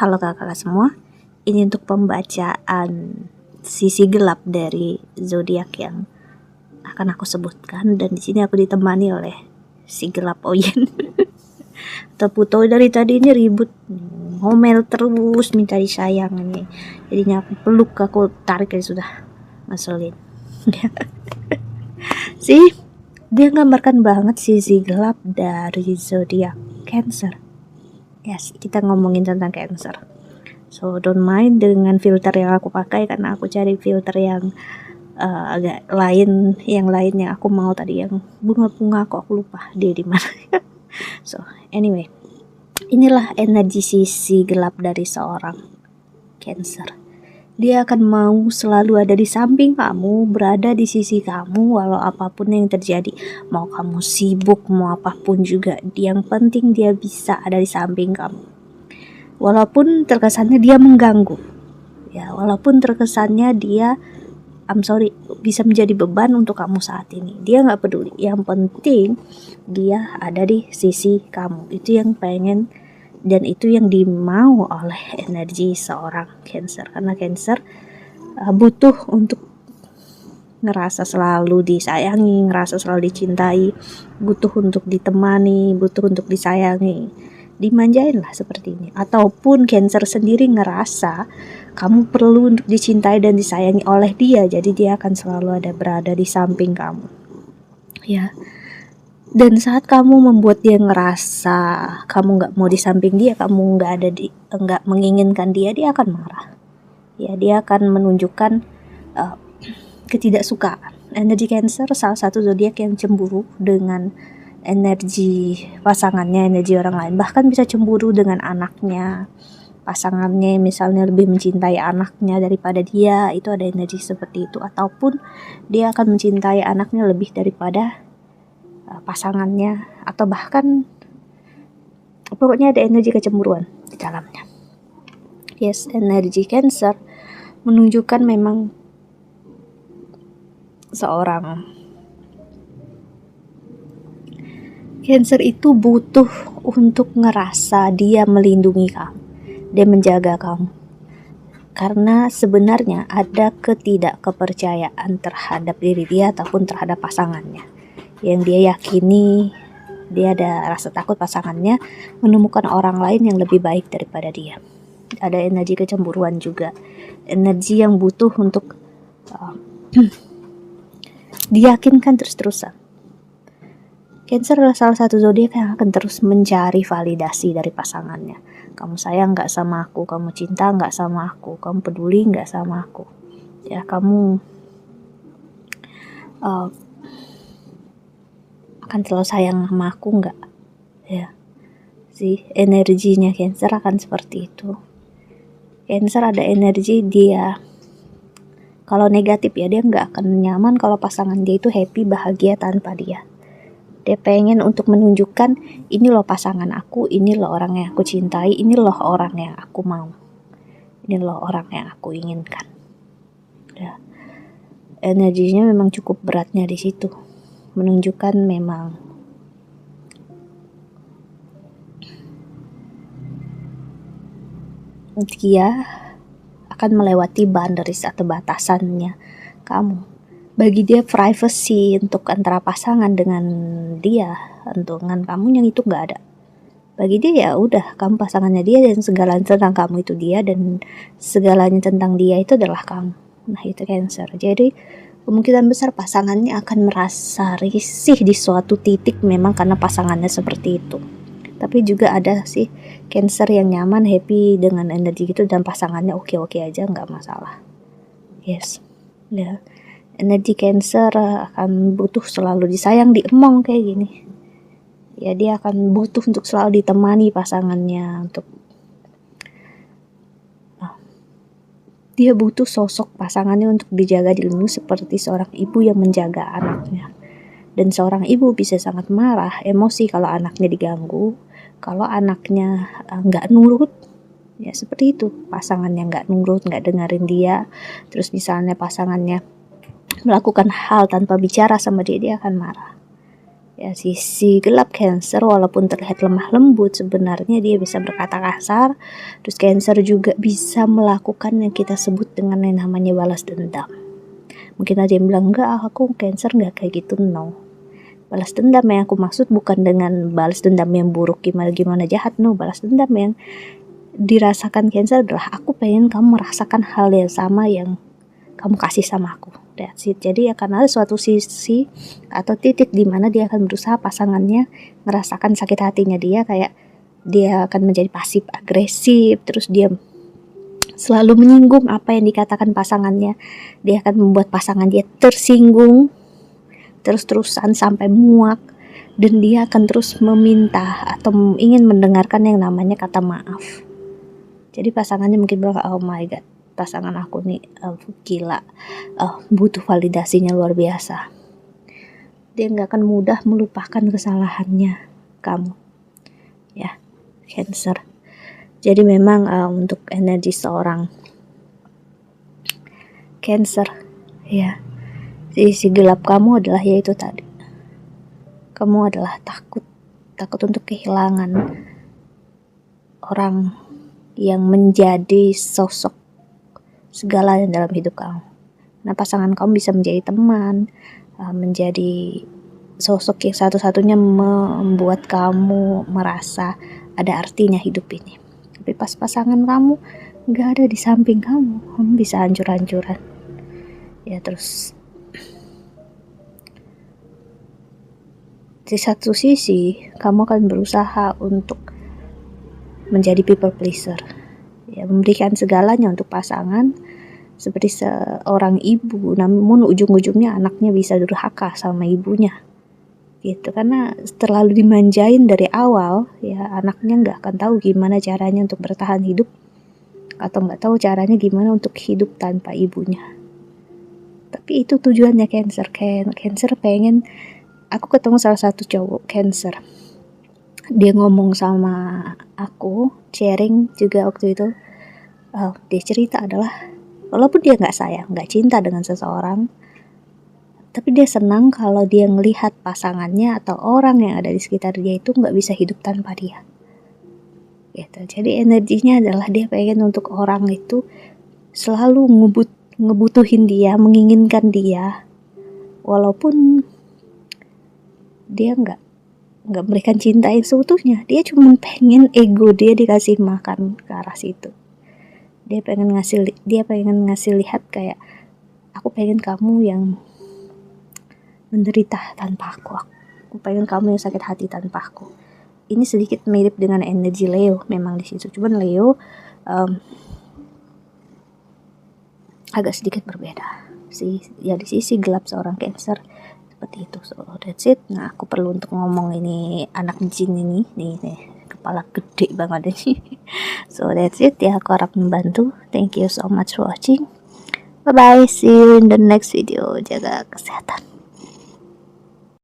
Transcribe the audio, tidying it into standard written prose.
Halo kakak semua, ini untuk pembacaan sisi gelap dari zodiak yang akan aku sebutkan, dan di sini aku ditemani oleh si gelap Oyen. Teputo dari tadi ini ribut, ngomel terus minta disayang ini. Jadinya aku peluk, aku tarik ya sudah, ngeselin. Sih, dia gambarkan banget sisi gelap dari zodiak Cancer. Yes, kita ngomongin tentang Cancer. So don't mind dengan filter yang aku pakai, karena aku cari filter yang agak lain, yang aku mau tadi yang bunga-bunga, aku lupa dia di mana. So anyway, inilah energi sisi gelap dari seorang Cancer. Dia akan mau selalu ada di samping kamu, berada di sisi kamu walau apapun yang terjadi. Mau kamu sibuk, mau apapun juga, yang penting dia bisa ada di samping kamu. Walaupun terkesannya dia mengganggu, ya, walaupun terkesannya dia bisa menjadi beban untuk kamu saat ini, dia nggak peduli. Yang penting dia ada di sisi kamu. Itu yang pengen dan itu yang dimau oleh energi seorang Cancer. Karena Cancer butuh untuk ngerasa selalu disayangi, ngerasa selalu dicintai, butuh untuk ditemani, butuh untuk disayangi, dimanjain lah seperti ini. Ataupun Cancer sendiri ngerasa kamu perlu untuk dicintai dan disayangi oleh dia, jadi dia akan selalu berada di samping kamu, ya. Dan saat kamu membuat dia ngerasa kamu nggak mau di samping dia, kamu nggak menginginkan dia akan marah, ya. Dia akan menunjukkan ketidaksukaan. Energi Cancer salah satu zodiak yang cemburu dengan energi pasangannya, energi orang lain. Bahkan bisa cemburu dengan anaknya, pasangannya misalnya lebih mencintai anaknya daripada dia, itu ada energi seperti itu. Ataupun dia akan mencintai anaknya lebih daripada pasangannya, atau bahkan pokoknya ada energi kecemburuan di dalamnya. Yes, energi Cancer menunjukkan memang seorang Cancer itu butuh untuk ngerasa dia melindungi kamu, dia menjaga kamu. Karena sebenarnya ada ketidakkepercayaan terhadap diri dia ataupun terhadap pasangannya, yang dia yakini dia ada rasa takut pasangannya menemukan orang lain yang lebih baik daripada dia. Ada energi kecemburuan juga, energi yang butuh untuk diyakinkan terus-terusan. Cancer adalah salah satu zodiak yang akan terus mencari validasi dari pasangannya. Kamu sayang nggak sama aku? Kamu cinta nggak sama aku? Kamu peduli nggak sama aku? Ya, kamu akan terlalu sayang sama aku nggak? Ya, sih energinya Cancer akan seperti itu. Cancer ada energi dia, kalau negatif ya, dia nggak akan nyaman kalau pasangan dia itu happy, bahagia tanpa dia. Dia pengen untuk menunjukkan, ini loh pasangan aku, ini loh orang yang aku cintai, ini loh orang yang aku mau, ini loh orang yang aku inginkan. Ya. Energinya memang cukup beratnya di situ, menunjukkan memang dia akan melewati boundaries atau batasannya kamu. Bagi dia privacy untuk antara pasangan dengan dia, dengan kamu yang itu nggak ada. Bagi dia ya udah, kamu pasangannya dia dan segalanya tentang kamu itu dia, dan segalanya tentang dia itu adalah kamu. Nah, itu Cancer. Jadi kemungkinan besar pasangannya akan merasa risih di suatu titik memang karena pasangannya seperti itu. Tapi juga ada sih Cancer yang nyaman, happy dengan energi itu, dan pasangannya oke-oke aja, nggak masalah. Yes, ya. Energi Cancer akan butuh selalu disayang, diemong kayak gini. Ya, dia akan butuh untuk selalu ditemani pasangannya, untuk dia butuh sosok pasangannya untuk dijaga, dilindungi seperti seorang ibu yang menjaga anaknya. Dan seorang ibu bisa sangat marah, emosi kalau anaknya diganggu, kalau anaknya nggak nurut, ya seperti itu. Pasangannya nggak nurut, nggak dengerin dia, terus misalnya pasangannya melakukan hal tanpa bicara sama dia, dia akan marah. Ya, sisi gelap Cancer walaupun terlihat lemah lembut, sebenarnya dia bisa berkata kasar. Terus Cancer juga bisa melakukan yang kita sebut dengan yang namanya balas dendam. Mungkin ada yang bilang, enggak, aku Cancer enggak kayak gitu. No, balas dendam yang aku maksud bukan dengan balas dendam yang buruk gimana jahat. No, balas dendam yang dirasakan Cancer adalah aku pengen kamu merasakan hal yang sama yang kamu kasih sama aku. That's it. Jadi akan ada suatu sisi atau titik di mana dia akan berusaha pasangannya merasakan sakit hatinya dia, kayak dia akan menjadi pasif agresif, terus dia selalu menyinggung apa yang dikatakan pasangannya. Dia akan membuat pasangan dia tersinggung terus-terusan sampai muak, dan dia akan terus meminta atau ingin mendengarkan yang namanya kata maaf. Jadi pasangannya mungkin bilang, oh my god, pasangan aku nih gila, butuh validasinya luar biasa. Dia nggak akan mudah melupakan kesalahannya kamu, ya Cancer. Jadi memang untuk energi seorang Cancer, ya, sisi gelap kamu adalah yaitu tadi, kamu adalah takut untuk kehilangan orang yang menjadi sosok segalanya dalam hidup kamu. Nah, pasangan kamu bisa menjadi teman, menjadi sosok yang satu-satunya membuat kamu merasa ada artinya hidup ini. Tapi pas pasangan kamu gak ada di samping kamu bisa hancur-hancuran. Ya, terus di satu sisi kamu akan berusaha untuk menjadi people pleaser, ya, memberikan segalanya untuk pasangan seperti seorang ibu, namun ujung-ujungnya anaknya bisa durhaka sama ibunya gitu, karena terlalu dimanjain dari awal. Ya, anaknya nggak akan tahu gimana caranya untuk bertahan hidup, atau nggak tahu caranya gimana untuk hidup tanpa ibunya. Tapi itu tujuannya Cancer. Cancer pengen, aku ketemu salah satu cowok Cancer, dia ngomong sama aku, sharing juga waktu itu. Dia cerita adalah walaupun dia nggak sayang, nggak cinta dengan seseorang, tapi dia senang kalau dia ngelihat pasangannya atau orang yang ada di sekitar dia itu nggak bisa hidup tanpa dia. Gitu. Jadi energinya adalah dia pengen untuk orang itu selalu ngebutuhin dia, menginginkan dia, walaupun dia nggak memberikan cinta yang seutuhnya. Dia cuma pengen ego dia dikasih makan ke arah situ. Dia pengen ngasih lihat kayak, aku pengen kamu yang menderita tanpa aku pengen kamu yang sakit hati tanpa aku. Ini sedikit mirip dengan energi Leo memang di situ, cuman Leo agak sedikit berbeda sih. Ya, di sisi gelap seorang Cancer seperti itu. So that's it. Nah, aku perlu untuk ngomong ini anak jin ini nih kepala gede banget ini. So that's it ya, aku harap membantu. Thank you so much for watching. Bye bye, see you in the next video. Jaga kesehatan.